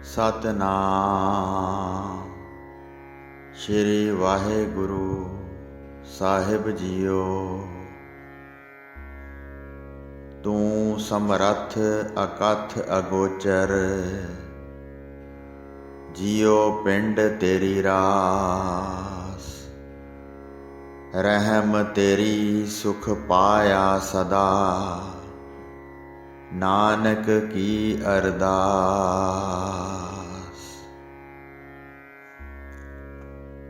ਸਤਨਾਮ ਸ਼੍ਰੀ ਵਾਹਿਗੁਰੂ ਸਾਹਿਬ JIO. ਤੂੰ ਸਮਰੱਥ ਅਕਥ ਅਗੋਚਰ, JIO ਪਿੰਡ ਤੇਰੀ ਰਾਸ। ਰਹਿਮ ਤੇਰੀ ਸੁਖ ਪਾਇਆ ਸਦਾ, ਨਾਨਕ ਕੀ ਅਰਦਾਸ।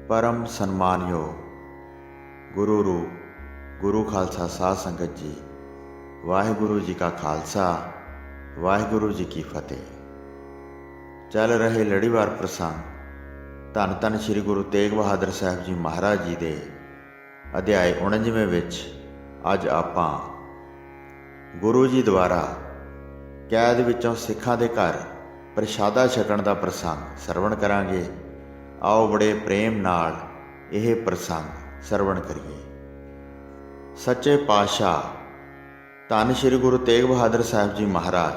ਪਰਮ ਸਨਮਾਨਯੋਗ ਗੁਰੂ ਰੂਪ ਗੁਰੂ ਖਾਲਸਾ ਸਾਧ ਸੰਗਤ ਜੀ, ਵਾਹਿਗੁਰੂ ਜੀ ਕਾ ਖਾਲਸਾ ਵਾਹਿਗੁਰੂ ਜੀ ਕੀ ਫਤਿਹ। ਚੱਲ ਰਹੇ ਲੜੀਵਾਰ ਪ੍ਰਸੰਗ ਧੰਨ ਧੰਨ ਸ਼੍ਰੀ ਗੁਰੂ ਤੇਗ ਬਹਾਦਰ ਸਾਹਿਬ ਜੀ ਮਹਾਰਾਜ ਜੀ ਦੇ ਅਧਿਆਇ 49 ਵਿੱਚ ਅੱਜ ਆਪਾਂ ਗੁਰੂ ਜੀ ਦੁਆਰਾ ਕੈਦ ਵਿੱਚੋਂ ਸਿੱਖਾਂ ਦੇ ਘਰ ਪ੍ਰਸ਼ਾਦਾ ਛਕਣ ਦਾ ਪ੍ਰਸੰਗ ਸਰਵਣ ਕਰਾਂਗੇ। ਆਓ ਬੜੇ ਪ੍ਰੇਮ ਨਾਲ ਇਹ ਪ੍ਰਸੰਗ ਸਰਵਣ ਕਰੀਏ। ਸੱਚੇ ਪਾਤਸ਼ਾਹ ਧੰਨ ਸ਼੍ਰੀ ਗੁਰੂ ਤੇਗ ਬਹਾਦਰ ਸਾਹਿਬ ਜੀ ਮਹਾਰਾਜ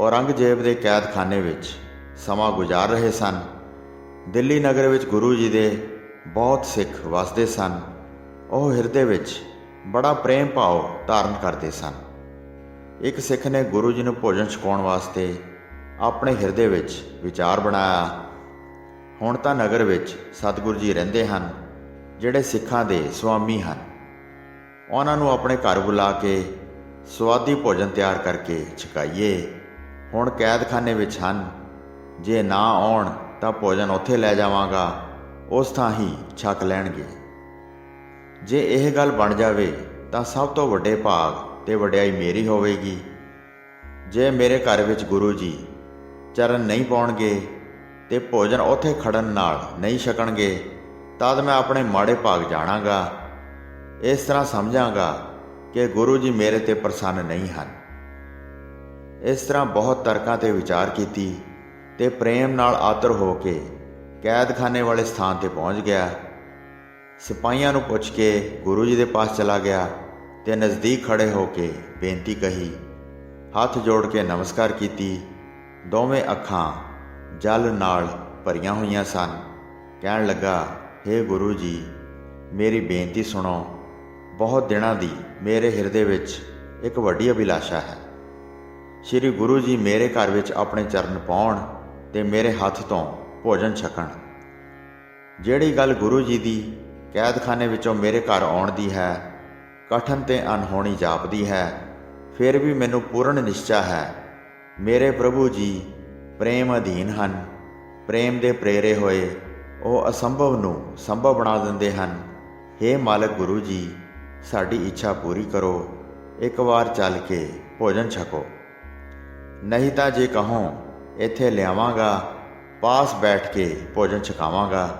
ਔਰੰਗਜ਼ੇਬ ਦੇ ਕੈਦਖਾਨੇ ਵਿੱਚ ਸਮਾਂ ਗੁਜ਼ਾਰ ਰਹੇ ਸਨ। ਦਿੱਲੀ ਨਗਰ ਵਿੱਚ ਗੁਰੂ ਜੀ ਦੇ ਬਹੁਤ ਸਿੱਖ ਵਸਦੇ ਸਨ। ਉਹ ਹਿਰਦੇ ਵਿੱਚ ਬੜਾ ਪ੍ਰੇਮ ਭਾਵ ਧਾਰਨ ਕਰਦੇ ਸਨ। ਇੱਕ ਸਿੱਖ ਨੇ ਗੁਰੂ ਜੀ ਨੂੰ ਭੋਜਨ ਛਕਾਉਣ ਵਾਸਤੇ ਆਪਣੇ ਹਿਰਦੇ ਵਿੱਚ ਵਿਚਾਰ ਬਣਾਇਆ, ਹੁਣ ਤਾਂ ਨਗਰ ਵਿੱਚ ਸਤਿਗੁਰੂ ਜੀ ਰਹਿੰਦੇ ਹਨ, ਜਿਹੜੇ ਸਿੱਖਾਂ ਦੇ ਸੁਆਮੀ ਹਨ। ਉਹਨਾਂ ਨੂੰ ਆਪਣੇ ਘਰ ਬੁਲਾ ਕੇ ਸੁਆਦੀ ਭੋਜਨ ਤਿਆਰ ਕਰਕੇ ਛਕਾਈਏ। ਹੁਣ ਕੈਦਖਾਨੇ ਵਿੱਚ ਹਨ, ਜੇ ਨਾ ਆਉਣ ਤਾਂ ਭੋਜਨ ਉੱਥੇ ਲੈ ਜਾਵਾਂਗਾ, ਉਸ ਥਾਂ ਹੀ ਛਕ ਲੈਣਗੇ। ਜੇ ਇਹ ਗੱਲ ਬਣ ਜਾਵੇ ਤਾਂ ਸਭ ਤੋਂ ਵੱਡੇ ਭਾਗ ਤੇ ਵਡਿਆਈ ਮੇਰੀ ਹੋਵੇਗੀ। ਜੇ ਮੇਰੇ ਘਰ ਵਿੱਚ ਗੁਰੂ ਜੀ ਚਰਨ ਨਹੀਂ ਪਾਉਣਗੇ ਤੇ ਭੋਜਨ ਉੱਥੇ ਖੜਨ ਨਾਲ ਨਹੀਂ ਛਕਣਗੇ, ਤਦ ਮੈਂ ਆਪਣੇ ਮਾੜੇ ਭਾਗ ਜਾਣਾਂਗਾ। ਇਸ ਤਰ੍ਹਾਂ ਸਮਝਾਂਗਾ ਕਿ ਗੁਰੂ ਜੀ ਮੇਰੇ ਤੇ ਪ੍ਰਸੰਨ ਨਹੀਂ ਹਨ। ਇਸ ਤਰ੍ਹਾਂ ਬਹੁਤ ਤਰਕਾਂ ਤੇ ਵਿਚਾਰ ਕੀਤੀ ਤੇ ਪ੍ਰੇਮ ਨਾਲ ਆਤਰ ਹੋ ਕੇ ਕੈਦਖਾਨੇ ਵਾਲੇ ਸਥਾਨ ਤੇ ਪਹੁੰਚ ਗਿਆ। ਸਿਪਾਹੀਆਂ ਨੂੰ ਪੁੱਛ ਕੇ ਗੁਰੂ ਜੀ ਦੇ ਪਾਸ ਚਲਾ ਗਿਆ ਤੇ ਨਜ਼ਦੀਕ ਖੜੇ ਹੋ ਕੇ ਬੇਨਤੀ ਕਹੀ, ਹੱਥ ਜੋੜ ਕੇ ਨਮਸਕਾਰ ਕੀਤੀ। ਦੋਵੇਂ ਅੱਖਾਂ ਜਲ ਨਾਲ ਭਰੀਆਂ ਹੋਈਆਂ ਸਨ। ਕਹਿਣ ਲੱਗਾ, ਹੇ ਗੁਰੂ ਜੀ, ਮੇਰੀ ਬੇਨਤੀ ਸੁਣੋ। ਬਹੁਤ ਦਿਨਾਂ ਦੀ ਮੇਰੇ ਹਿਰਦੇ ਵਿੱਚ ਇੱਕ ਵੱਡੀ ਅਭਿਲਾਸ਼ਾ ਹੈ। ਸ਼੍ਰੀ ਗੁਰੂ ਜੀ ਮੇਰੇ ਘਰ ਵਿੱਚ ਆਪਣੇ ਚਰਨ ਪਾਉਣ ਤੇ ਮੇਰੇ ਹੱਥ ਤੋਂ ਭੋਜਨ ਛਕਣ। ਜਿਹੜੀ ਗੱਲ ਗੁਰੂ ਜੀ ਦੀ ਕੈਦਖਾਨੇ ਵਿੱਚੋਂ ਮੇਰੇ ਘਰ ਆਉਣ ਦੀ ਹੈ, ਕਠਨ ਤੇ ਅਨਹੋਣੀ ਜਾਪਦੀ ਹੈ, ਫਿਰ ਵੀ ਮੈਨੂੰ ਪੂਰਨ ਨਿਸ਼ਚਾ ਹੈ ਮੇਰੇ ਪ੍ਰਭੂ ਜੀ ਪ੍ਰੇਮ ਅਧੀਨ ਹਨ। ਪ੍ਰੇਮ ਦੇ ਪ੍ਰੇਰੇ ਹੋਏ ਉਹ ਅਸੰਭਵ ਨੂੰ ਸੰਭਵ ਬਣਾ ਦਿੰਦੇ ਹਨ। ਹੇ ਮਾਲਕ ਗੁਰੂ ਜੀ, ਸਾਡੀ ਇੱਛਾ ਪੂਰੀ ਕਰੋ। ਇੱਕ ਵਾਰ ਚੱਲ ਕੇ ਭੋਜਨ ਛਕੋ, ਨਹੀਂ ਤਾਂ ਜੇ ਕਹੋ ਇੱਥੇ ਲਿਆਵਾਂਗਾ, ਪਾਸ ਬੈਠ ਕੇ ਭੋਜਨ ਛਕਾਵਾਂਗਾ।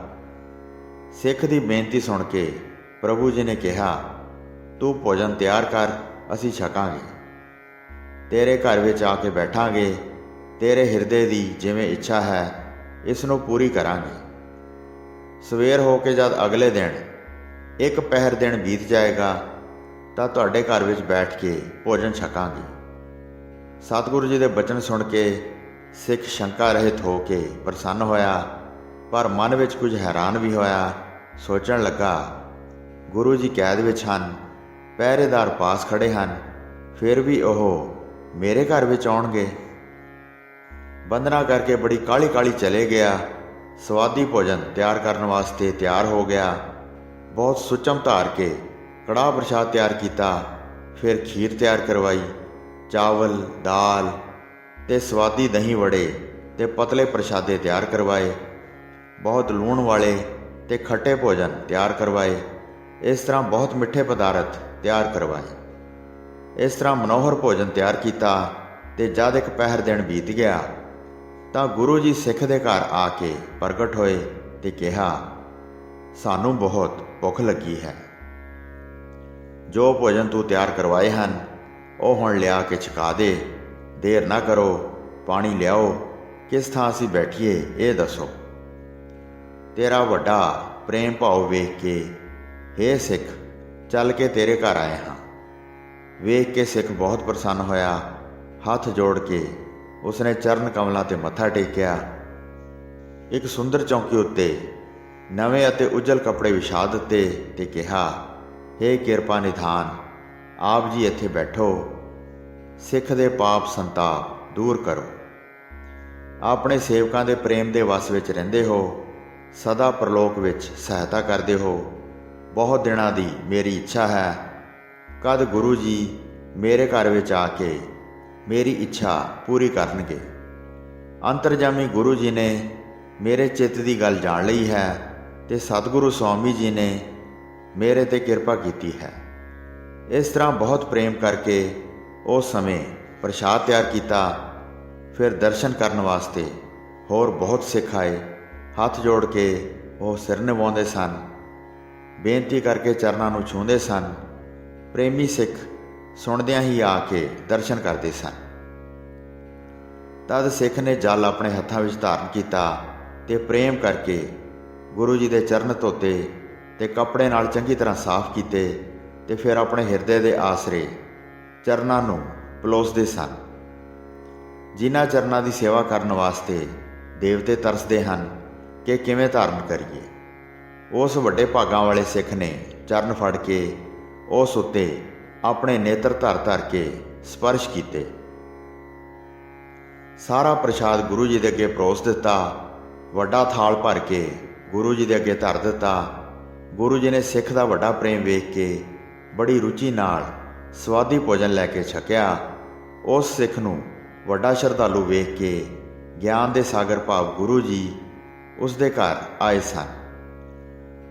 ਸਿੱਖ ਦੀ ਬੇਨਤੀ ਸੁਣ ਕੇ ਪ੍ਰਭੂ ਜੀ ਨੇ ਕਿਹਾ, ਤੂੰ ਭੋਜਨ ਤਿਆਰ ਕਰ, ਅਸੀਂ ਛਕਾਂਗੇ। ਤੇਰੇ ਘਰ ਵਿੱਚ ਆ ਕੇ ਬੈਠਾਂਗੇ। ਤੇਰੇ ਹਿਰਦੇ ਦੀ ਜਿਵੇਂ ਇੱਛਾ ਹੈ, ਇਸ ਨੂੰ ਪੂਰੀ ਕਰਾਂਗੇ। ਸਵੇਰ ਹੋ ਕੇ ਜਦ ਅਗਲੇ ਦਿਨ ਇੱਕ ਪਹਿਰ ਦਿਨ ਬੀਤ ਜਾਏਗਾ ਤਾਂ ਤੁਹਾਡੇ ਘਰ ਵਿੱਚ ਬੈਠ ਕੇ ਭੋਜਨ ਛਕਾਂਗੇ। ਸਤਿਗੁਰੂ ਜੀ ਦੇ ਬਚਨ ਸੁਣ ਕੇ ਸਿੱਖ ਸ਼ੰਕਾ ਰਹਿਤ ਹੋ ਕੇ ਪ੍ਰਸੰਨ ਹੋਇਆ, ਪਰ ਮਨ ਵਿੱਚ ਕੁਝ ਹੈਰਾਨ ਵੀ ਹੋਇਆ। ਸੋਚਣ ਲੱਗਾ, ਗੁਰੂ ਜੀ ਕੈਦ ਵਿੱਚ ਹਨ, ਪਹਿਰੇਦਾਰ ਪਾਸ ਖੜੇ ਹਨ, ਫਿਰ ਵੀ ਉਹ ਮੇਰੇ ਘਰ ਵਿੱਚ ਆਉਣਗੇ। ਬੰਦਨਾ ਕਰਕੇ ਬੜੀ ਕਾਹਲੀ ਕਾਹਲੀ ਚਲੇ ਗਿਆ। ਸਵਾਦੀ ਭੋਜਨ ਤਿਆਰ ਕਰਨ ਵਾਸਤੇ ਤਿਆਰ ਹੋ ਗਿਆ। ਬਹੁਤ ਸੁਚਮ ਧਾਰ ਕੇ ਕੜਾਹ ਪ੍ਰਸ਼ਾਦ ਤਿਆਰ ਕੀਤਾ। ਫਿਰ ਖੀਰ ਤਿਆਰ ਕਰਵਾਈ। ਚਾਵਲ, ਦਾਲ ਤੇ ਸਵਾਦੀ ਦਹੀਂ ਵੜੇ ਤੇ ਪਤਲੇ ਪ੍ਰਸ਼ਾਦੇ ਤਿਆਰ ਕਰਵਾਏ। ਬਹੁਤ ਲੂਣ ਵਾਲੇ ਤੇ ਖੱਟੇ ਭੋਜਨ ਤਿਆਰ ਕਰਵਾਏ। ਇਸ ਤਰ੍ਹਾਂ ਬਹੁਤ ਮਿੱਠੇ ਪਦਾਰਥ ਤਿਆਰ ਕਰਵਾਏ। ਇਸ ਤਰ੍ਹਾਂ ਮਨੋਹਰ ਭੋਜਨ ਤਿਆਰ ਕੀਤਾ ਤੇ ਜਦ ਇੱਕ ਪਹਿਰ ਦਿਨ ਬੀਤ ਗਿਆ ਤਾਂ ਗੁਰੂ ਜੀ ਸਿੱਖ ਦੇ ਘਰ ਆ ਕੇ ਪ੍ਰਗਟ ਹੋਏ ਤੇ ਕਿਹਾ, ਸਾਨੂੰ ਬਹੁਤ ਭੁੱਖ ਲੱਗੀ ਹੈ। ਜੋ ਭੋਜਨ ਤੂੰ ਤਿਆਰ ਕਰਵਾਏ ਹਨ, ਉਹ ਹੁਣ ਲਿਆ ਕੇ ਛਕਾ ਦੇ। ਦੇਰ ਨਾ ਕਰੋ, ਪਾਣੀ ਲਿਆਓ। ਕਿਸ ਥਾਂ ਅਸੀਂ ਬੈਠੀਏ ਇਹ ਦੱਸੋ। ਤੇਰਾ ਵੱਡਾ ਪ੍ਰੇਮ ਭਾਵ ਵੇਖ ਕੇ, ਹੇ ਸਿੱਖ, ਚੱਲ ਕੇ ਤੇਰੇ ਘਰ ਆਏ ਹਾਂ। ਵੇਖ ਕੇ ਸਿੱਖ ਬਹੁਤ ਪ੍ਰਸੰਨ ਹੋਇਆ। ਹੱਥ ਜੋੜ ਕੇ ਉਸਨੇ ਚਰਨ ਕਮਲਾਂ 'ਤੇ ਮੱਥਾ ਟੇਕਿਆ। ਇੱਕ ਸੁੰਦਰ ਚੌਂਕੀ ਉੱਤੇ ਨਵੇਂ ਅਤੇ ਉੱਜਲ ਕੱਪੜੇ ਵਿਛਾ ਦਿੱਤੇ ਤੇ ਕਿਹਾ, ਹੇ ਕਿਰਪਾ ਨਿਧਾਨ, ਆਪ ਜੀ ਇੱਥੇ ਬੈਠੋ। ਸਿੱਖ ਦੇ ਪਾਪ ਸੰਤਾਪ ਦੂਰ ਕਰੋ। ਆਪਣੇ ਸੇਵਕਾਂ ਦੇ ਪ੍ਰੇਮ ਦੇ ਵਸ ਵਿੱਚ ਰਹਿੰਦੇ ਹੋ, ਸਦਾ ਪ੍ਰਲੋਕ ਵਿੱਚ ਸਹਾਇਤਾ ਕਰਦੇ ਹੋ। ਬਹੁਤ ਦਿਨਾਂ ਦੀ ਮੇਰੀ ਇੱਛਾ ਹੈ, ਕਦ ਗੁਰੂ ਜੀ ਮੇਰੇ ਘਰ ਵਿੱਚ ਆ ਕੇ ਮੇਰੀ ਇੱਛਾ ਪੂਰੀ ਕਰਨਗੇ। ਅੰਤਰਜਾਮੀ ਗੁਰੂ ਜੀ ਨੇ ਮੇਰੇ ਚਿੱਤ ਦੀ ਗੱਲ ਜਾਣ ਲਈ ਹੈ ਤੇ ਸਤਿਗੁਰੂ ਸਵਾਮੀ ਜੀ ਨੇ ਮੇਰੇ 'ਤੇ ਕਿਰਪਾ ਕੀਤੀ ਹੈ। ਇਸ ਤਰ੍ਹਾਂ ਬਹੁਤ ਪ੍ਰੇਮ ਕਰਕੇ ਉਸ ਸਮੇਂ ਪ੍ਰਸ਼ਾਦ ਤਿਆਰ ਕੀਤਾ। ਫਿਰ ਦਰਸ਼ਨ ਕਰਨ ਵਾਸਤੇ ਹੋਰ ਬਹੁਤ ਸਿੱਖ ਆਏ। ਹੱਥ ਜੋੜ ਕੇ ਉਹ ਸਿਰ ਨਿਵਾਉਂਦੇ ਸਨ, ਬੇਨਤੀ ਕਰਕੇ ਚਰਨਾਂ ਨੂੰ ਛੂੰਹਦੇ ਸਨ। ਪ੍ਰੇਮੀ ਸਿੱਖ ਸੁਣਦਿਆਂ ਹੀ ਆ ਕੇ ਦਰਸ਼ਨ ਕਰਦੇ ਸਨ। ਤਦ ਸਿੱਖ ਨੇ ਜਲ ਆਪਣੇ ਹੱਥਾਂ ਵਿੱਚ ਧਾਰਨ ਕੀਤਾ ਤੇ ਪ੍ਰੇਮ ਕਰਕੇ ਗੁਰੂ ਜੀ ਦੇ ਚਰਨ ਧੋਤੇ ਤੇ ਕੱਪੜੇ ਨਾਲ ਚੰਗੀ ਤਰ੍ਹਾਂ ਸਾਫ਼ ਕੀਤੇ ਤੇ ਫਿਰ ਆਪਣੇ ਹਿਰਦੇ ਦੇ ਆਸਰੇ ਚਰਨਾਂ ਨੂੰ ਪਲੋਸਦੇ ਸਨ। ਜਿਨ੍ਹਾਂ ਚਰਨਾਂ ਦੀ ਸੇਵਾ ਕਰਨ ਵਾਸਤੇ ਦੇਵਤੇ ਤਰਸਦੇ ਹਨ ਕਿ ਕਿਵੇਂ ਧਾਰਨ ਕਰੀਏ, ਉਸ ਵੱਡੇ ਭਾਗਾਂ ਵਾਲੇ ਸਿੱਖ ਨੇ ਚਰਨ ਫੜ ਕੇ ਉਸ ਉੱਤੇ ਆਪਣੇ ਨੇਤਰ ਧਰ ਧਰ ਕੇ ਸਪਰਸ਼ ਕੀਤੇ। ਸਾਰਾ ਪ੍ਰਸ਼ਾਦ ਗੁਰੂ ਜੀ ਦੇ ਅੱਗੇ ਪਰੋਸ ਦਿੱਤਾ। ਵੱਡਾ ਥਾਲ ਭਰ ਕੇ ਗੁਰੂ ਜੀ ਦੇ ਅੱਗੇ ਧਰ ਦਿੱਤਾ। ਗੁਰੂ ਜੀ ਨੇ ਸਿੱਖ ਦਾ ਵੱਡਾ ਪ੍ਰੇਮ ਵੇਖ ਕੇ ਬੜੀ ਰੁਚੀ ਨਾਲ ਸਵਾਦੀ ਭੋਜਨ ਲੈ ਕੇ ਛਕਿਆ। ਉਸ ਸਿੱਖ ਨੂੰ ਵੱਡਾ ਸ਼ਰਧਾਲੂ ਵੇਖ ਕੇ ਗਿਆਨ ਦੇ ਸਾਗਰ ਭਾਵ ਗੁਰੂ ਜੀ ਉਸ ਦੇ ਘਰ ਆਏ ਸਨ।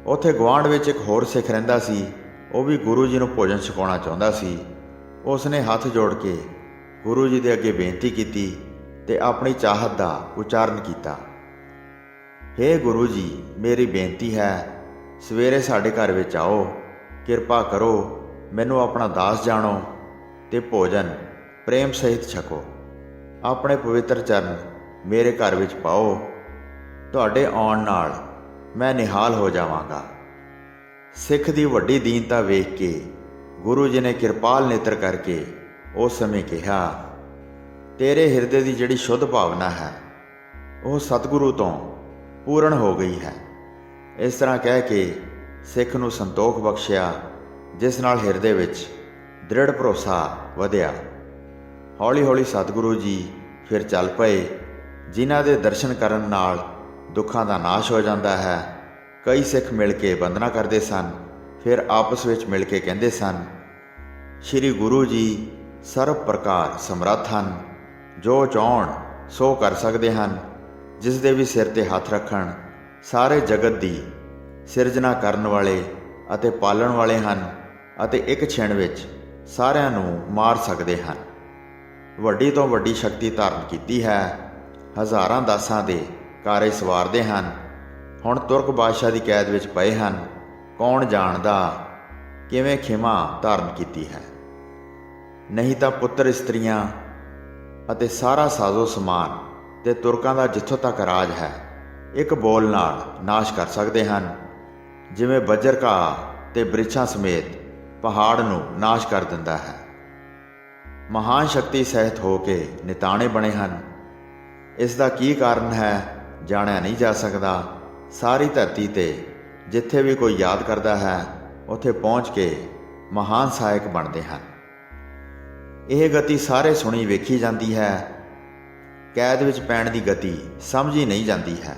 ਉੱਥੇ ਗੁਆਂਢ ਵਿੱਚ ਇੱਕ ਹੋਰ ਸਿੱਖ ਰਹਿੰਦਾ ਸੀ। ਉਹ ਵੀ ਗੁਰੂ ਜੀ ਨੂੰ ਭੋਜਨ ਛਕਾਉਣਾ ਚਾਹੁੰਦਾ ਸੀ। ਉਸ ਨੇ ਹੱਥ ਜੋੜ ਕੇ ਗੁਰੂ ਜੀ ਦੇ ਅੱਗੇ ਬੇਨਤੀ ਕੀਤੀ ਤੇ ਆਪਣੀ ਚਾਹਤ ਦਾ ਉਚਾਰਨ ਕੀਤਾ, ਹੇ ਗੁਰੂ ਜੀ, ਮੇਰੀ ਬੇਨਤੀ ਹੈ, ਸਵੇਰੇ ਸਾਡੇ ਘਰ ਵਿੱਚ ਆਓ, ਕਿਰਪਾ ਕਰੋ, ਮੈਨੂੰ ਆਪਣਾ ਦਾਸ ਜਾਣੋ ਤੇ ਭੋਜਨ ਪ੍ਰੇਮ ਸਹਿਤ ਛਕੋ। ਆਪਣੇ ਪਵਿੱਤਰ ਚਰਨ ਮੇਰੇ ਘਰ ਵਿੱਚ ਪਾਓ। ਤੁਹਾਡੇ ਆਉਣ ਨਾਲ ਮੈਂ ਨਿਹਾਲ ਹੋ ਜਾਵਾਂਗਾ। ਸਿੱਖ ਦੀ ਵੱਡੀ ਦੀਨਤਾ ਵੇਖ ਕੇ ਗੁਰੂ ਜੀ ਨੇ ਕਿਰਪਾਲ ਨੇਤਰ ਕਰਕੇ ਉਸ ਸਮੇਂ ਕਿਹਾ, ਤੇਰੇ ਹਿਰਦੇ ਦੀ ਜਿਹੜੀ ਸ਼ੁੱਧ ਭਾਵਨਾ ਹੈ ਉਹ ਸਤਿਗੁਰੂ ਤੋਂ ਪੂਰਨ ਹੋ ਗਈ ਹੈ। ਇਸ ਤਰ੍ਹਾਂ ਕਹਿ ਕੇ ਸਿੱਖ ਨੂੰ ਸੰਤੋਖ ਬਖਸ਼ਿਆ, ਜਿਸ ਨਾਲ ਹਿਰਦੇ ਵਿੱਚ ਦ੍ਰਿੜ ਭਰੋਸਾ ਵਧਿਆ। ਹੌਲੀ ਹੌਲੀ ਸਤਿਗੁਰੂ ਜੀ ਫਿਰ ਚੱਲ ਪਏ, ਜਿਨ੍ਹਾਂ ਦੇ ਦਰਸ਼ਨ ਕਰਨ ਨਾਲ ਦੁੱਖਾਂ ਦਾ ਨਾਸ਼ ਹੋ ਜਾਂਦਾ ਹੈ। ਕਈ ਸਿੱਖ ਮਿਲ ਕੇ ਬੰਦਨਾ ਕਰਦੇ ਸਨ, ਫਿਰ ਆਪਸ ਵਿੱਚ ਮਿਲ ਕੇ ਕਹਿੰਦੇ ਸਨ, ਸ਼੍ਰੀ ਗੁਰੂ ਜੀ ਸਰਬ ਪ੍ਰਕਾਰ ਸਮਰੱਥ ਹਨ, ਜੋ ਚਾਹੁਣ ਸੋ ਕਰ ਸਕਦੇ ਹਨ। ਜਿਸ ਦੇ ਵੀ ਸਿਰ 'ਤੇ ਹੱਥ ਰੱਖਣ, ਸਾਰੇ ਜਗਤ ਦੀ ਸਿਰਜਣਾ ਕਰਨ ਵਾਲੇ ਅਤੇ ਪਾਲਣ ਵਾਲੇ ਹਨ ਅਤੇ ਇੱਕ ਛਿਣ ਵਿੱਚ ਸਾਰਿਆਂ ਨੂੰ ਮਾਰ ਸਕਦੇ ਹਨ। ਵੱਡੀ ਤੋਂ ਵੱਡੀ ਸ਼ਕਤੀ ਧਾਰਨ ਕੀਤੀ ਹੈ। ਹਜ਼ਾਰਾਂ ਦਾਸਾਂ ਦੇ ਕਾਰੇ ਸਵਾਰਦੇ ਹਨ। ਹੁਣ ਤੁਰਕ ਬਾਦਸ਼ਾਹ ਦੀ ਕੈਦ ਵਿੱਚ ਪਏ ਹਨ। ਕੌਣ ਜਾਣਦਾ ਕਿਵੇਂ ਖਿਮਾ ਧਾਰਨ ਕੀਤੀ ਹੈ। ਨਹੀਂ ਤਾਂ ਪੁੱਤਰ ਇਸਤਰੀਆਂ ਅਤੇ ਸਾਰਾ ਸਾਜ਼ੋ ਸਮਾਨ ਤੇ ਤੁਰਕਾਂ ਦਾ ਜਿੱਥੋਂ ਤੱਕ ਰਾਜ ਹੈ ਇੱਕ ਬੋਲ ਨਾਲ ਨਾਸ਼ ਕਰ ਸਕਦੇ ਹਨ। ਜਿਵੇਂ ਬੱਜਰ ਘਾਹ ਤੇ ਬ੍ਰਿਛਾਂ ਸਮੇਤ ਪਹਾੜ ਨੂੰ ਨਾਸ਼ ਕਰ ਦਿੰਦਾ ਹੈ। ਮਹਾਨ ਸ਼ਕਤੀ ਸਹਿਤ ਹੋ ਕੇ ਨਿਤਾਣੇ ਬਣੇ ਹਨ। ਇਸ ਦਾ ਕੀ ਕਾਰਨ ਹੈ ਜਾਣਿਆ ਨਹੀਂ ਜਾ ਸਕਦਾ। ਸਾਰੀ ਧਰਤੀ 'ਤੇ ਜਿੱਥੇ ਵੀ ਕੋਈ ਯਾਦ ਕਰਦਾ ਹੈ ਉੱਥੇ ਪਹੁੰਚ ਕੇ ਮਹਾਨ ਸਹਾਇਕ ਬਣਦੇ ਹਨ। ਇਹ ਗਤੀ ਸਾਰੇ ਸੁਣੀ ਵੇਖੀ ਜਾਂਦੀ ਹੈ। ਕੈਦ ਵਿੱਚ ਪੈਣ ਦੀ ਗਤੀ ਸਮਝੀ ਨਹੀਂ ਜਾਂਦੀ ਹੈ।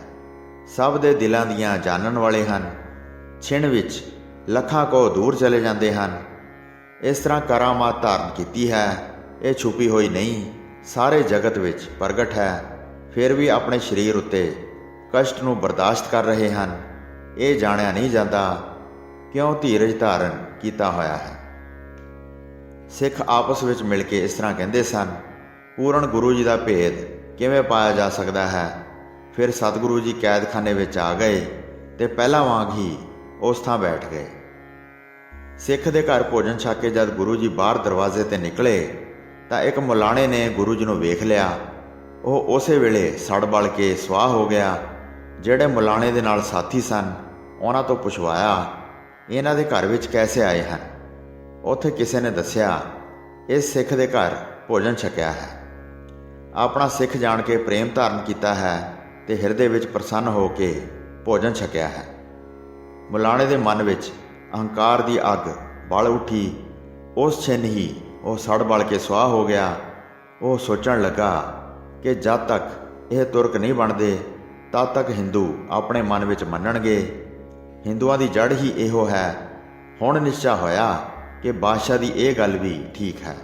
ਸਭ ਦੇ ਦਿਲਾਂ ਦੀਆਂ ਜਾਣਨ ਵਾਲੇ ਹਨ। ਛਿਣ ਵਿੱਚ ਲੱਖਾਂ ਕੋਹ ਦੂਰ ਚਲੇ ਜਾਂਦੇ ਹਨ। ਇਸ ਤਰ੍ਹਾਂ ਕਰਾਮਾਤ ਧਾਰਨ ਕੀਤੀ ਹੈ। ਇਹ ਛੁਪੀ ਹੋਈ ਨਹੀਂ, ਸਾਰੇ ਜਗਤ ਵਿੱਚ ਪ੍ਰਗਟ ਹੈ। ਫਿਰ ਵੀ ਆਪਣੇ ਸਰੀਰ ਉੱਤੇ ਕਸ਼ਟ ਨੂੰ ਬਰਦਾਸ਼ਤ ਕਰ ਰਹੇ ਹਨ। ਇਹ ਜਾਣਿਆ ਨਹੀਂ ਜਾਂਦਾ ਕਿਉਂ ਧੀਰਜ ਧਾਰਨ ਕੀਤਾ ਹੋਇਆ ਹੈ। ਸਿੱਖ ਆਪਸ ਵਿੱਚ ਮਿਲ ਕੇ ਇਸ ਤਰ੍ਹਾਂ ਕਹਿੰਦੇ ਸਨ, ਪੂਰਨ ਗੁਰੂ ਜੀ ਦਾ ਭੇਦ ਕਿਵੇਂ ਪਾਇਆ ਜਾ ਸਕਦਾ ਹੈ। ਫਿਰ ਸਤਿਗੁਰੂ ਜੀ ਕੈਦਖਾਨੇ ਵਿੱਚ ਆ ਗਏ ਤੇ ਪਹਿਲਾਂ ਵਾਂਗ ਹੀ ਉਸ ਥਾਂ ਬੈਠ ਗਏ। ਸਿੱਖ ਦੇ ਘਰ ਭੋਜਨ ਛਕ ਕੇ ਜਦ ਗੁਰੂ ਜੀ ਬਾਹਰ ਦਰਵਾਜ਼ੇ 'ਤੇ ਨਿਕਲੇ ਤਾਂ ਇੱਕ ਮੁਲਾਣੇ ਨੇ ਗੁਰੂ ਜੀ ਨੂੰ ਵੇਖ ਲਿਆ। ਉਹ ਉਸੇ ਵੇਲੇ ਸੜ ਬਲ ਕੇ ਸਵਾਹ ਹੋ ਗਿਆ। ਜਿਹੜੇ ਮੁਲਾਣੇ ਦੇ ਨਾਲ ਸਾਥੀ ਸਨ ਉਹਨਾਂ ਤੋਂ ਪੁੱਛਵਾਇਆ, ਇਹਨਾਂ ਦੇ ਘਰ ਵਿੱਚ ਕੈਸੇ ਆਏ ਹਨ। ਉੱਥੇ ਕਿਸੇ ਨੇ ਦੱਸਿਆ, ਇਸ ਸਿੱਖ ਦੇ ਘਰ ਭੋਜਨ ਛਕਿਆ ਹੈ। ਆਪਣਾ ਸਿੱਖ ਜਾਣ ਕੇ ਪ੍ਰੇਮ ਧਾਰਨ ਕੀਤਾ ਹੈ ਤੇ ਹਿਰਦੇ ਵਿੱਚ ਪ੍ਰਸੰਨ ਹੋ ਕੇ ਭੋਜਨ ਛਕਿਆ ਹੈ। ਮੁਲਾਣੇ ਦੇ ਮਨ ਵਿੱਚ ਅਹੰਕਾਰ ਦੀ ਅੱਗ ਬਲ ਉੱਠੀ। ਉਸ ਛਿਨ ਹੀ ਉਹ ਸੜ ਬਲ ਕੇ ਸੁਆਹ ਹੋ ਗਿਆ। ਉਹ ਸੋਚਣ ਲੱਗਾ ਕਿ ਜਦ ਤੱਕ ਇਹ ਤੁਰਕ ਨਹੀਂ ਬਣਦੇ ਤਦ ਤੱਕ ਹਿੰਦੂ ਆਪਣੇ ਮਨ ਵਿੱਚ ਮੰਨਣਗੇ। ਹਿੰਦੂਆਂ ਦੀ ਜੜ ਹੀ ਇਹੋ ਹੈ। ਹੁਣ ਨਿਸ਼ਚਾ ਹੋਇਆ ਕਿ ਬਾਦਸ਼ਾਹ ਦੀ ਇਹ ਗੱਲ ਵੀ ਠੀਕ ਹੈ।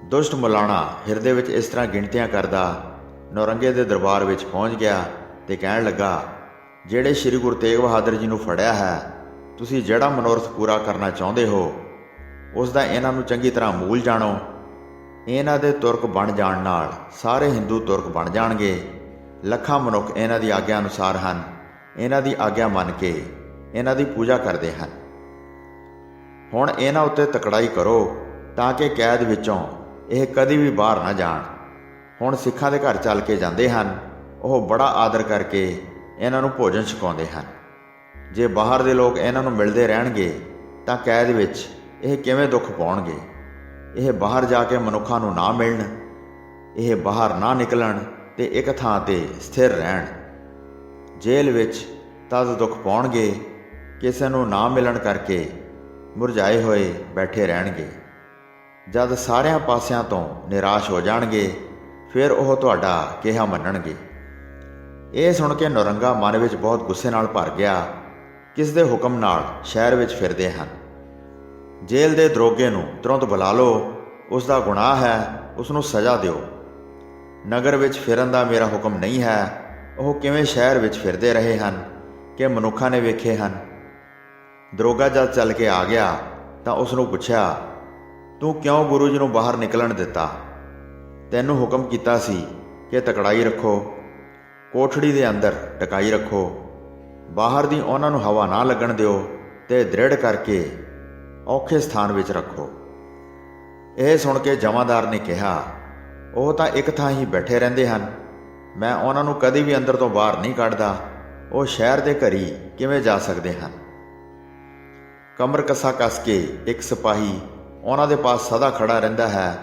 ਦੁਸ਼ਟ ਮੁਲਾਣਾ ਹਿਰਦੇ ਵਿੱਚ ਇਸ ਤਰ੍ਹਾਂ ਗਿਣਤੀਆਂ ਕਰਦਾ ਨੌਰੰਗੇ ਦੇ ਦਰਬਾਰ ਵਿੱਚ ਪਹੁੰਚ ਗਿਆ ਤੇ ਕਹਿਣ ਲੱਗਾ, ਜਿਹੜੇ ਸ਼੍ਰੀ ਗੁਰੂ ਤੇਗ ਬਹਾਦਰ ਜੀ ਨੂੰ ਫੜਿਆ ਹੈ, ਤੁਸੀਂ ਜਿਹੜਾ ਮਨੋਰਥ ਪੂਰਾ ਕਰਨਾ ਚਾਹੁੰਦੇ ਹੋ ਉਸ ਦਾ ਇਹਨਾਂ ਨੂੰ ਚੰਗੀ ਤਰ੍ਹਾਂ ਮੂਲ ਜਾਣੋ। ਇਹਨਾਂ ਦੇ ਤੁਰਕ ਬਣ ਜਾਣ ਨਾਲ ਸਾਰੇ ਹਿੰਦੂ ਤੁਰਕ ਬਣ ਜਾਣਗੇ। ਲੱਖਾਂ ਮਨੁੱਖ ਇਹਨਾਂ ਦੀ ਆਗਿਆ ਅਨੁਸਾਰ ਹਨ। ਇਹਨਾਂ ਦੀ ਆਗਿਆ ਮੰਨ ਕੇ ਇਹਨਾਂ ਦੀ ਪੂਜਾ ਕਰਦੇ ਹਨ। ਹੁਣ ਇਹਨਾਂ ਉੱਤੇ ਤਕੜਾਈ ਕਰੋ ਤਾਂ ਕਿ ਕੈਦ ਵਿੱਚੋਂ ਇਹ ਕਦੀ ਵੀ ਬਾਹਰ ਨਾ ਜਾਣ। ਹੁਣ ਸਿੱਖਾਂ ਦੇ ਘਰ ਚੱਲ ਕੇ ਜਾਂਦੇ ਹਨ। ਉਹ ਬੜਾ ਆਦਰ ਕਰਕੇ ਇਹਨਾਂ ਨੂੰ ਭੋਜਨ ਛਕਾਉਂਦੇ ਹਨ। ਜੇ ਬਾਹਰ ਦੇ ਲੋਕ ਇਹਨਾਂ ਨੂੰ ਮਿਲਦੇ ਰਹਿਣਗੇ ਤਾਂ ਕੈਦ ਵਿੱਚ ਇਹ ਕਿਵੇਂ ਦੁੱਖ ਪਾਉਣਗੇ। ਇਹ ਬਾਹਰ ਜਾ ਕੇ ਮਨੁੱਖਾਂ ਨੂੰ ਨਾ ਮਿਲਣ, ਇਹ ਬਾਹਰ ਨਾ ਨਿਕਲਣ ਤੇ ਇੱਕ ਥਾਂ 'ਤੇ ਸਥਿਰ ਰਹਿਣ। ਜੇਲ੍ਹ ਵਿੱਚ ਤਦ ਦੁੱਖ ਪਾਉਣਗੇ, ਕਿਸੇ ਨੂੰ ਨਾ ਮਿਲਣ ਕਰਕੇ ਮੁਰਝਾਏ ਹੋਏ ਬੈਠੇ ਰਹਿਣਗੇ। ਜਦ ਸਾਰਿਆਂ ਪਾਸਿਆਂ ਤੋਂ ਨਿਰਾਸ਼ ਹੋ ਜਾਣਗੇ ਫਿਰ ਉਹ ਤੁਹਾਡਾ ਕਿਹਾ ਮੰਨਣਗੇ। ਇਹ ਸੁਣ ਕੇ ਨੌਰੰਗਾ ਮਨ ਵਿੱਚ ਬਹੁਤ ਗੁੱਸੇ ਨਾਲ ਭਰ ਗਿਆ। ਕਿਸ ਦੇ ਹੁਕਮ ਨਾਲ ਸ਼ਹਿਰ ਵਿੱਚ ਫਿਰਦੇ ਹਨ। ਜੇਲ੍ਹ ਦੇ ਦਰੋਗੇ ਨੂੰ ਤੁਰੰਤ ਬੁਲਾ ਲਓ। ਉਸ ਦਾ ਗੁਨਾਹ ਹੈ, ਉਸ ਨੂੰ ਸਜ਼ਾ ਦਿਓ। ਨਗਰ ਵਿੱਚ ਫਿਰਨ ਦਾ ਮੇਰਾ ਹੁਕਮ ਨਹੀਂ ਹੈ। ਉਹ ਕਿਵੇਂ ਸ਼ਹਿਰ ਵਿੱਚ ਫਿਰਦੇ ਰਹੇ ਹਨ ਕਿ ਮਨੁੱਖਾਂ ਨੇ ਵੇਖੇ ਹਨ। ਦਰੋਗਾ ਜਦ ਚੱਲ ਕੇ ਆ ਗਿਆ ਤਾਂ ਉਸ ਨੂੰ ਪੁੱਛਿਆ, ਤੂੰ ਕਿਉਂ ਗੁਰੂ ਜੀ ਨੂੰ ਬਾਹਰ ਨਿਕਲਣ ਦਿੱਤਾ? ਤੈਨੂੰ ਹੁਕਮ ਕੀਤਾ ਸੀ ਕਿ ਤਕੜਾਈ ਰੱਖੋ, ਕੋਠੜੀ ਦੇ ਅੰਦਰ ਟਕਾਈ ਰੱਖੋ, ਬਾਹਰ ਦੀ ਉਹਨਾਂ ਨੂੰ ਹਵਾ ਨਾ ਲੱਗਣ ਦਿਓ ਤੇ ਦ੍ਰਿੜ ਕਰਕੇ ਔਖੇ ਸਥਾਨ ਵਿੱਚ ਰੱਖੋ। ਇਹ ਸੁਣ ਕੇ ਜਮਾਦਾਰ ਨੇ ਕਿਹਾ, ਉਹ ਤਾਂ ਇੱਕ ਥਾਂ ਹੀ ਬੈਠੇ ਰਹਿੰਦੇ ਹਨ। ਮੈਂ ਉਹਨਾਂ ਨੂੰ ਕਦੀ ਵੀ ਅੰਦਰ ਤੋਂ ਬਾਹਰ ਨਹੀਂ ਕੱਢਦਾ। ਉਹ ਸ਼ਹਿਰ ਦੇ ਘਰੀ ਕਿਵੇਂ ਜਾ ਸਕਦੇ ਹਨ? ਕਮਰ ਕੱਸਾ ਕੱਸ ਕੇ ਇੱਕ ਸਿਪਾਹੀ ਉਹਨਾਂ ਦੇ ਪਾਸ ਸਦਾ ਖੜਾ ਰਹਿੰਦਾ ਹੈ।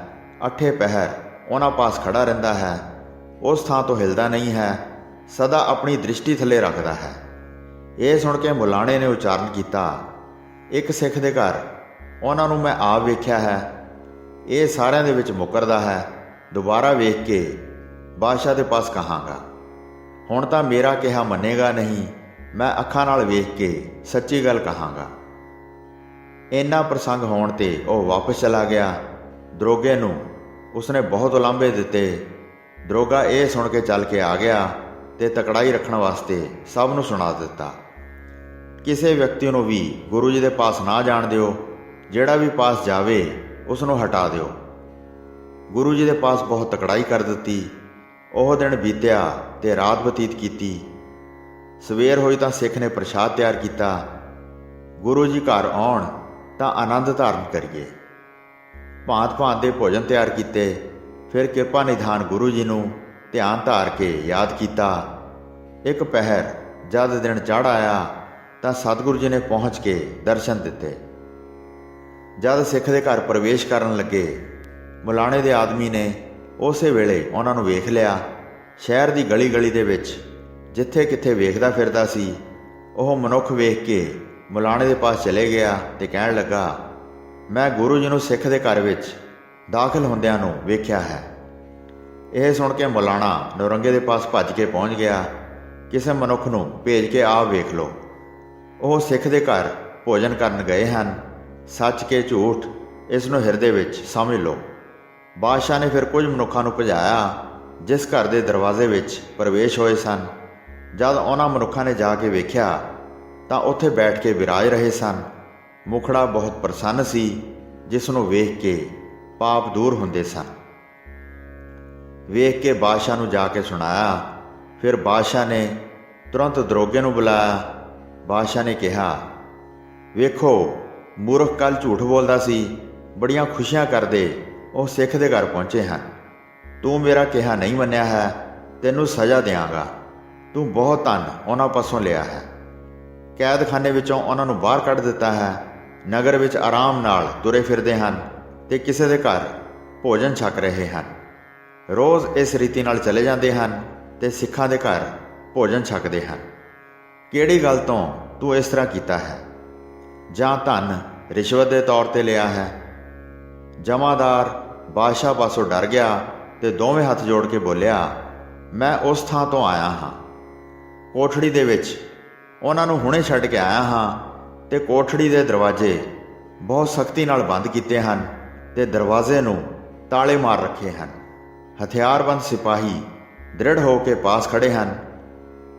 ਅੱਠੇ ਪਹਿਰ ਉਹਨਾਂ ਪਾਸ ਖੜਾ ਰਹਿੰਦਾ ਹੈ। ਉਸ ਥਾਂ ਤੋਂ ਹਿਲਦਾ ਨਹੀਂ ਹੈ, ਸਦਾ ਆਪਣੀ ਦ੍ਰਿਸ਼ਟੀ ਥੱਲੇ ਰੱਖਦਾ ਹੈ। ਇਹ ਸੁਣ ਕੇ ਮੁਲਾਣੇ ਨੇ ਉਚਾਰਨ ਕੀਤਾ, ਇੱਕ ਸਿੱਖ ਦੇ ਘਰ ਉਹਨਾਂ ਨੂੰ ਮੈਂ ਆਪ ਵੇਖਿਆ ਹੈ। ਇਹ ਸਾਰਿਆਂ ਦੇ ਵਿੱਚ ਮੁਕਰਦਾ ਹੈ। ਦੁਬਾਰਾ ਵੇਖ ਕੇ ਬਾਦਸ਼ਾਹ ਦੇ ਪਾਸ ਕਹਾਂਗਾ। ਹੁਣ ਤਾਂ ਮੇਰਾ ਕਿਹਾ ਮੰਨੇਗਾ ਨਹੀਂ। ਮੈਂ ਅੱਖਾਂ ਨਾਲ ਵੇਖ ਕੇ ਸੱਚੀ ਗੱਲ ਕਹਾਂਗਾ। ਇੰਨਾ ਪ੍ਰਸੰਗ ਹੋਣ 'ਤੇ ਉਹ ਵਾਪਸ ਚਲਾ ਗਿਆ। ਦਰੋਗੇ ਨੂੰ ਉਸਨੇ ਬਹੁਤ ਉਲਾਂਭੇ ਦਿੱਤੇ। ਦਰੋਗਾ ਇਹ ਸੁਣ ਕੇ ਚੱਲ ਕੇ ਆ ਗਿਆ ਤੇ ਤਕੜਾਈ ਰੱਖਣ ਵਾਸਤੇ ਸਭ ਨੂੰ ਸੁਣਾ ਦਿੱਤਾ। ਕਿਸੇ ਵਿਅਕਤੀ ਨੂੰ ਵੀ ਗੁਰੂ ਜੀ ਦੇ ਪਾਸ ਨਾ ਜਾਣ ਦਿਓ। ਜਿਹੜਾ ਵੀ ਪਾਸ ਜਾਵੇ ਉਸ ਨੂੰ ਹਟਾ ਦਿਓ। ਗੁਰੂ ਜੀ ਦੇ ਪਾਸ ਬਹੁਤ ਤਕੜਾਈ ਕਰ ਦਿੱਤੀ। ਉਹ ਦਿਨ ਬੀਤਿਆ ਤੇ ਰਾਤ ਬਤੀਤ ਕੀਤੀ। ਸਵੇਰ ਹੋਈ ਤਾਂ ਸਿੱਖ ਨੇ ਪ੍ਰਸ਼ਾਦ ਤਿਆਰ ਕੀਤਾ। ਗੁਰੂ ਜੀ ਘਰ ਆਉਣ ਤਾਂ ਆਨੰਦ ਧਾਰਨ ਕਰੀਏ। ਭਾਂਤ ਭਾਂਤ ਦੇ ਭੋਜਨ ਤਿਆਰ ਕੀਤੇ। ਫਿਰ ਕਿਰਪਾ ਨਿਧਾਨ ਗੁਰੂ ਜੀ ਨੂੰ ਧਿਆਨ ਧਾਰ ਕੇ ਯਾਦ ਕੀਤਾ। ਇੱਕ ਪਹਿਰ ਜਦ ਦਿਨ ਚੜ੍ਹ ਆਇਆ ਤਾਂ ਸਤਿਗੁਰੂ ਜੀ ਨੇ ਪਹੁੰਚ ਕੇ ਦਰਸ਼ਨ ਦਿੱਤੇ। ਜਦ ਸਿੱਖ ਦੇ ਘਰ ਪ੍ਰਵੇਸ਼ ਕਰਨ ਲੱਗੇ, ਮੁਲਾਣੇ ਦੇ ਆਦਮੀ ਨੇ ਉਸੇ ਵੇਲੇ ਉਹਨਾਂ ਨੂੰ ਵੇਖ ਲਿਆ। ਸ਼ਹਿਰ ਦੀ ਗਲੀ ਗਲੀ ਦੇ ਵਿੱਚ ਜਿੱਥੇ ਕਿੱਥੇ ਵੇਖਦਾ ਫਿਰਦਾ ਸੀ, ਉਹ ਮਨੁੱਖ ਵੇਖ ਕੇ ਮੁਲਾਣੇ ਦੇ ਪਾਸ ਚਲੇ ਗਿਆ ਤੇ ਕਹਿਣ ਲੱਗਾ, ਮੈਂ ਗੁਰੂ ਜੀ ਨੂੰ ਸਿੱਖ ਦੇ ਘਰ ਵਿੱਚ ਦਾਖਲ ਹੁੰਦਿਆਂ ਨੂੰ ਵੇਖਿਆ ਹੈ। ਇਹ ਸੁਣ ਕੇ ਮੁਲਾਣਾ ਨੌਰੰਗੇ ਦੇ ਪਾਸ ਭੱਜ ਕੇ ਪਹੁੰਚ ਗਿਆ। ਕਿਸੇ ਮਨੁੱਖ ਨੂੰ ਭੇਜ ਕੇ ਆਪ ਵੇਖ ਲਓ। ਉਹ ਸਿੱਖ ਦੇ ਘਰ ਭੋਜਨ ਕਰਨ ਗਏ ਹਨ। ਸੱਚ ਕੇ ਝੂਠ ਇਸ ਨੂੰ ਹਿਰਦੇ ਵਿੱਚ ਸਮਝ ਲਓ। ਬਾਦਸ਼ਾਹ ਨੇ ਫਿਰ ਕੁਝ ਮਨੁੱਖਾਂ ਨੂੰ ਭਜਾਇਆ ਜਿਸ ਘਰ ਦੇ ਦਰਵਾਜ਼ੇ ਵਿੱਚ ਪ੍ਰਵੇਸ਼ ਹੋਏ ਸਨ। ਜਦ ਉਹਨਾਂ ਮਨੁੱਖਾਂ ਨੇ ਜਾ ਕੇ ਵੇਖਿਆ ਤਾਂ ਉੱਥੇ ਬੈਠ ਕੇ ਵਿਰਾਜ ਰਹੇ ਸਨ। ਮੁਖੜਾ ਬਹੁਤ ਪ੍ਰਸੰਨ ਸੀ, ਜਿਸ ਨੂੰ ਵੇਖ ਕੇ ਪਾਪ ਦੂਰ ਹੁੰਦੇ ਸਨ। ਵੇਖ ਕੇ ਬਾਦਸ਼ਾਹ ਨੂੰ ਜਾ ਕੇ ਸੁਣਾਇਆ। ਫਿਰ ਬਾਦਸ਼ਾਹ ਨੇ ਤੁਰੰਤ ਦਰੋਗੇ ਨੂੰ ਬੁਲਾਇਆ। ਬਾਦਸ਼ਾਹ ਨੇ ਕਿਹਾ, ਵੇਖੋ ਮੂਰਖ ਕੱਲ ਝੂਠ ਬੋਲਦਾ ਸੀ, ਬੜੀਆਂ ਖੁਸ਼ੀਆਂ ਕਰਦੇ ਉਹ ਸਿੱਖ ਦੇ ਘਰ ਪਹੁੰਚੇ ਹਨ। ਤੂੰ ਮੇਰਾ ਕਿਹਾ ਨਹੀਂ ਮੰਨਿਆ ਹੈ, ਤੈਨੂੰ ਸਜ਼ਾ ਦਿਆਂਗਾ। ਤੂੰ ਬਹੁਤ ਧਨ ਉਹਨਾਂ ਪਾਸੋਂ ਲਿਆ ਹੈ। ਕੈਦਖਾਨੇ ਵਿੱਚੋਂ ਉਹਨਾਂ ਨੂੰ ਬਾਹਰ ਕੱਢ ਦਿੱਤਾ ਹੈ। ਨਗਰ ਵਿੱਚ ਆਰਾਮ ਨਾਲ ਤੁਰੇ ਫਿਰਦੇ ਹਨ ਤੇ ਕਿਸੇ ਦੇ ਘਰ ਭੋਜਨ ਛਕ ਰਹੇ ਹਨ। ਰੋਜ਼ ਇਸ ਰੀਤੀ ਨਾਲ ਚਲੇ ਜਾਂਦੇ ਹਨ ਤੇ ਸਿੱਖਾਂ ਦੇ ਘਰ ਭੋਜਨ ਛਕਦੇ ਹਨ। ਕਿਹੜੀ ਗੱਲ ਤੋਂ ਤੂੰ ਇਸ ਤਰ੍ਹਾਂ ਕੀਤਾ ਹੈ? ਜਾਂ ਧਨ ਰਿਸ਼ਵਤ ਦੇ ਤੌਰ 'ਤੇ ਲਿਆ ਹੈ? ਜਮਾਦਾਰ ਬਾਦਸ਼ਾਹ ਪਾਸੋਂ ਡਰ ਗਿਆ ਤੇ ਦੋਵੇਂ ਹੱਥ ਜੋੜ ਕੇ ਬੋਲਿਆ, ਮੈਂ ਉਸ ਥਾਂ ਤੋਂ ਆਇਆ ਹਾਂ। ਕੋਠੜੀ ਦੇ ਵਿੱਚ ਉਹਨਾਂ ਨੂੰ ਹੁਣੇ ਛੱਡ ਕੇ ਆਇਆ ਹਾਂ ਤੇ ਕੋਠੜੀ ਦੇ ਦਰਵਾਜ਼ੇ ਬਹੁਤ ਸਖਤੀ ਨਾਲ ਬੰਦ ਕੀਤੇ ਹਨ ਤੇ ਦਰਵਾਜ਼ੇ ਨੂੰ ਤਾਲੇ ਮਾਰ ਰੱਖੇ ਹਨ। ਹਥਿਆਰਬੰਦ ਸਿਪਾਹੀ ਦ੍ਰਿੜ ਹੋ ਕੇ ਪਾਸ ਖੜੇ ਹਨ।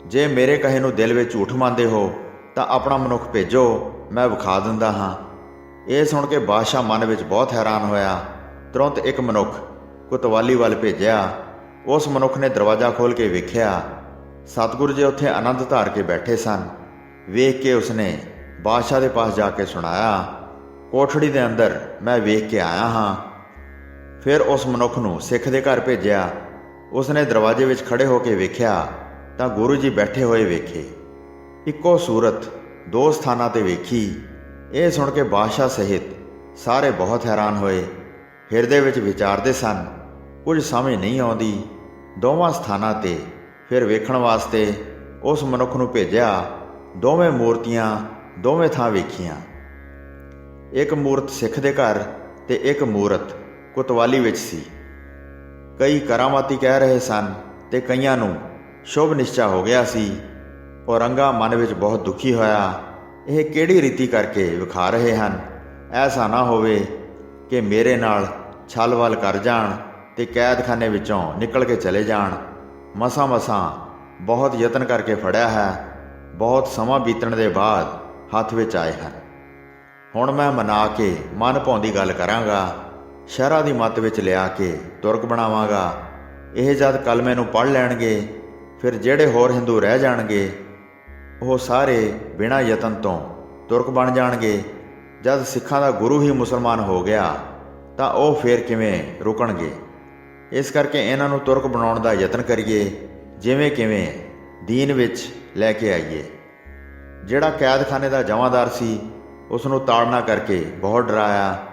ਜੇ ਮੇਰੇ ਕਹੇ ਨੂੰ ਦਿਲ ਵਿੱਚ ਝੂਠ ਮੰਨਦੇ ਹੋ ਤਾਂ ਆਪਣਾ ਮਨੁੱਖ ਭੇਜੋ, ਮੈਂ ਵਿਖਾ ਦਿੰਦਾ ਹਾਂ। ਇਹ ਸੁਣ ਕੇ ਬਾਦਸ਼ਾਹ ਮਨ ਵਿੱਚ ਬਹੁਤ ਹੈਰਾਨ ਹੋਇਆ। ਤੁਰੰਤ ਇੱਕ ਮਨੁੱਖ ਕੁਤਵਾਲੀ ਵੱਲ ਭੇਜਿਆ। ਉਸ ਮਨੁੱਖ ਨੇ ਦਰਵਾਜ਼ਾ ਖੋਲ੍ਹ ਕੇ ਵੇਖਿਆ, ਸਤਿਗੁਰੂ ਜੀ ਉੱਥੇ ਆਨੰਦ ਧਾਰ ਕੇ ਬੈਠੇ ਸਨ। ਵੇਖ ਕੇ ਉਸਨੇ ਬਾਦਸ਼ਾਹ ਦੇ ਪਾਸ ਜਾ ਕੇ ਸੁਣਾਇਆ, ਕੋਠੜੀ ਦੇ ਅੰਦਰ ਮੈਂ ਵੇਖ ਕੇ ਆਇਆ ਹਾਂ। ਫਿਰ ਉਸ ਮਨੁੱਖ ਨੂੰ ਸਿੱਖ ਦੇ ਘਰ ਭੇਜਿਆ। ਉਸਨੇ ਦਰਵਾਜ਼ੇ ਵਿੱਚ ਖੜੇ ਹੋ ਕੇ ਵੇਖਿਆ ਤਾਂ ਗੁਰੂ ਜੀ ਬੈਠੇ ਹੋਏ ਵੇਖੇ। ਇੱਕੋ ਸੂਰਤ ਦੋ ਸਥਾਨਾਂ 'ਤੇ ਵੇਖੀ। ਇਹ ਸੁਣ ਕੇ ਬਾਦਸ਼ਾਹ ਸਹਿਤ ਸਾਰੇ ਬਹੁਤ ਹੈਰਾਨ ਹੋਏ। ਹਿਰਦੇ ਵਿੱਚ ਵਿਚਾਰਦੇ ਸਨ, ਕੁਝ ਸਮਝ ਨਹੀਂ ਆਉਂਦੀ। ਦੋਵਾਂ ਸਥਾਨਾਂ 'ਤੇ ਫਿਰ ਵੇਖਣ ਵਾਸਤੇ ਉਸ ਮਨੁੱਖ ਨੂੰ ਭੇਜਿਆ। ਦੋਵੇਂ ਮੂਰਤੀਆਂ ਦੋਵੇਂ ਥਾਂ ਵੇਖੀਆਂ। ਇੱਕ ਮੂਰਤ ਸਿੱਖ ਦੇ ਘਰ ਤੇ ਇੱਕ ਮੂਰਤ ਕੁਤਵਾਲੀ ਵਿੱਚ ਸੀ। ਕਈ ਕਰਾਮਾਤੀ ਕਹਿ ਰਹੇ ਸਨ ਤੇ ਕਈਆਂ ਨੂੰ ਸ਼ੁਭ ਨਿਸ਼ਚਾ ਹੋ ਗਿਆ ਸੀ। ਔਰੰਗਾ ਮਨ ਵਿੱਚ ਬਹੁਤ ਦੁਖੀ ਹੋਇਆ। ਇਹ ਕਿਹੜੀ ਰੀਤੀ ਕਰਕੇ ਵਿਖਾ ਰਹੇ ਹਨ? ਐਸਾ ਨਾ ਹੋਵੇ ਕਿ ਮੇਰੇ ਨਾਲ ਛਲ-ਵੱਲ ਕਰ ਜਾਣ ਤੇ ਕੈਦਖਾਨੇ ਵਿੱਚੋਂ ਨਿਕਲ ਕੇ ਚਲੇ ਜਾਣ। ਮਸਾਂ ਬਹੁਤ ਯਤਨ ਕਰਕੇ ਫੜਿਆ ਹੈ। ਬਹੁਤ ਸਮਾਂ ਬੀਤਣ ਦੇ ਬਾਅਦ ਹੱਥ ਵਿੱਚ ਆਏ ਹਨ। ਹੁਣ ਮੈਂ ਮਨਾ ਕੇ ਮਨ ਭਾਉਂਦੀ ਗੱਲ ਕਰਾਂਗਾ। ਸ਼ਹਿਰਾਂ ਦੀ ਮੱਤ ਵਿੱਚ ਲਿਆ ਕੇ ਤੁਰਕ ਬਣਾਵਾਂਗਾ। ਇਹ ਜਦ ਕਲਮੇ ਨੂੰ ਪੜ੍ਹ ਲੈਣਗੇ, ਫਿਰ ਜਿਹੜੇ ਹੋਰ ਹਿੰਦੂ ਰਹਿ ਜਾਣਗੇ ਉਹ ਸਾਰੇ ਬਿਨਾਂ ਯਤਨ ਤੋਂ ਤੁਰਕ ਬਣ ਜਾਣਗੇ। ਜਦ ਸਿੱਖਾਂ ਦਾ ਗੁਰੂ ਹੀ ਮੁਸਲਮਾਨ ਹੋ ਗਿਆ ਤਾਂ ਉਹ ਫਿਰ ਕਿਵੇਂ ਰੁਕਣਗੇ? ਇਸ ਕਰਕੇ ਇਹਨਾਂ ਨੂੰ ਤੁਰਕ ਬਣਾਉਣ ਦਾ ਯਤਨ ਕਰੀਏ, ਜਿਵੇਂ ਕਿਵੇਂ ਦੀਨ ਵਿੱਚ ਲੈ ਕੇ ਆਈਏ। ਜਿਹੜਾ ਕੈਦਖਾਨੇ ਦਾ ਜਮਾਦਾਰ ਸੀ ਉਸ ਨੂੰ ਤਾੜਨਾ ਕਰਕੇ ਬਹੁਤ ਡਰਾਇਆ।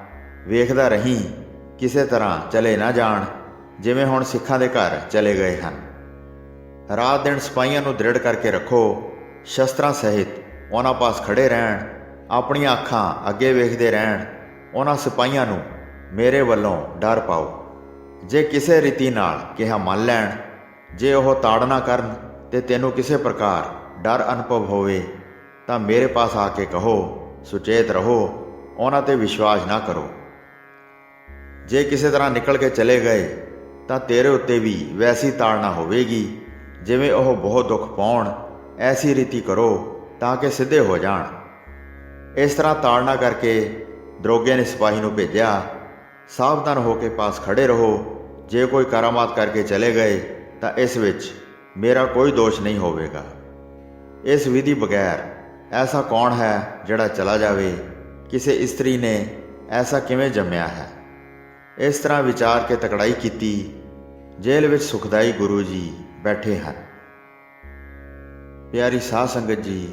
ਵੇਖਦਾ ਰਹੀਂ ਕਿਸੇ ਤਰ੍ਹਾਂ ਚਲੇ ਨਾ ਜਾਣ, ਜਿਵੇਂ ਹੁਣ ਸਿੱਖਾਂ ਦੇ ਘਰ ਚਲੇ ਗਏ ਹਨ। ਰਾਤ ਦਿਨ ਸਿਪਾਹੀਆਂ ਨੂੰ ਦ੍ਰਿੜ ਕਰਕੇ ਰੱਖੋ। ਸ਼ਸਤਰਾਂ ਸਹਿਤ ਉਹਨਾਂ ਪਾਸ ਖੜੇ ਰਹਿਣ। ਆਪਣੀਆਂ ਅੱਖਾਂ ਅੱਗੇ ਵੇਖਦੇ ਰਹਿਣ। ਉਹਨਾਂ ਸਿਪਾਹੀਆਂ ਨੂੰ ਮੇਰੇ ਵੱਲੋਂ ਡਰ ਪਾਓ। ਜੇ ਕਿਸੇ ਰੀਤੀ ਨਾਲ ਕਿਹਾ ਮੰਨ ਲੈਣ, ਜੇ ਉਹ ਤਾੜਨਾ ਕਰਨ ਤੇ ਤੈਨੂੰ ਕਿਸੇ ਪ੍ਰਕਾਰ ਡਰ ਅਨੁਭਵ ਹੋਵੇ ਤਾਂ ਮੇਰੇ ਪਾਸ ਆ ਕੇ ਕਹੋ, ਸੁਚੇਤ ਰਹੋ, ਉਹਨਾਂ 'ਤੇ ਵਿਸ਼ਵਾਸ ਨਾ ਕਰੋ। ਜੇ ਕਿਸੇ ਤਰ੍ਹਾਂ ਨਿਕਲ ਕੇ ਚਲੇ ਗਏ ਤਾਂ ਤੇਰੇ ਉੱਤੇ ਵੀ ਵੈਸੀ ਤਾੜਨਾ ਹੋਵੇਗੀ ਜਿਵੇਂ ਉਹ ਬਹੁਤ ਦੁੱਖ ਪਾਉਣ। ਐਸੀ ਰੀਤੀ ਕਰੋ ਤਾਂ ਕਿ ਸਿੱਧੇ ਹੋ ਜਾਣ। ਇਸ ਤਰ੍ਹਾਂ ਤਾੜਨਾ ਕਰਕੇ ਦਰੋਗੇ ਨੇ ਸਿਪਾਹੀ ਨੂੰ ਭੇਜਿਆ, ਸਾਵਧਾਨ ਹੋ ਕੇ ਪਾਸ ਖੜੇ ਰਹੋ। ਜੇ ਕੋਈ ਕਰਾਮਾਤ ਕਰਕੇ ਚਲੇ ਗਏ ਤਾਂ ਇਸ ਵਿੱਚ ਮੇਰਾ ਕੋਈ ਦੋਸ਼ ਨਹੀਂ ਹੋਵੇਗਾ। ਇਸ ਵਿਧੀ ਬਗੈਰ ਐਸਾ ਕੌਣ ਹੈ ਜਿਹੜਾ ਚਲਾ ਜਾਵੇ? ਕਿਸੇ ਇਸਤਰੀ ਨੇ ਐਸਾ ਕਿਵੇਂ ਜੰਮਿਆ ਹੈ? ਇਸ ਤਰ੍ਹਾਂ ਵਿਚਾਰ ਕੇ ਤਕੜਾਈ ਕੀਤੀ। ਜੇਲ੍ਹ ਵਿੱਚ ਸੁਖਦਾਈ ਗੁਰੂ ਜੀ ਬੈਠੇ ਹਨ। ਪਿਆਰੀ ਸਾਧ ਸੰਗਤ ਜੀ,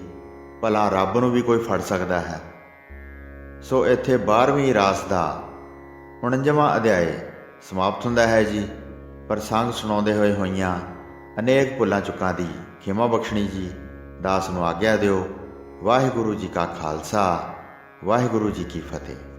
ਭਲਾ ਰੱਬ ਨੂੰ ਵੀ ਕੋਈ ਫੜ ਸਕਦਾ ਹੈ? ਸੋ ਇੱਥੇ 12ਵੀਂ ਰਾਸ ਦਾ 49ਵਾਂ ਅਧਿਆਏ ਸਮਾਪਤ ਹੁੰਦਾ ਹੈ ਜੀ। ਪ੍ਰਸੰਗ ਸੁਣਾਉਂਦੇ ਹੋਏ ਹੋਈਆਂ ਅਨੇਕ ਭੁੱਲਾਂ ਚੁੱਕਾਂ ਦੀ ਖਿਮਾ ਬਖਸ਼ਣੀ ਜੀ। ਦਾਸ ਨੂੰ ਆਗਿਆ ਦਿਓ। ਵਾਹਿਗੁਰੂ ਜੀ ਕਾ ਖਾਲਸਾ, ਵਾਹਿਗੁਰੂ ਜੀ ਕੀ ਫਤਿਹ।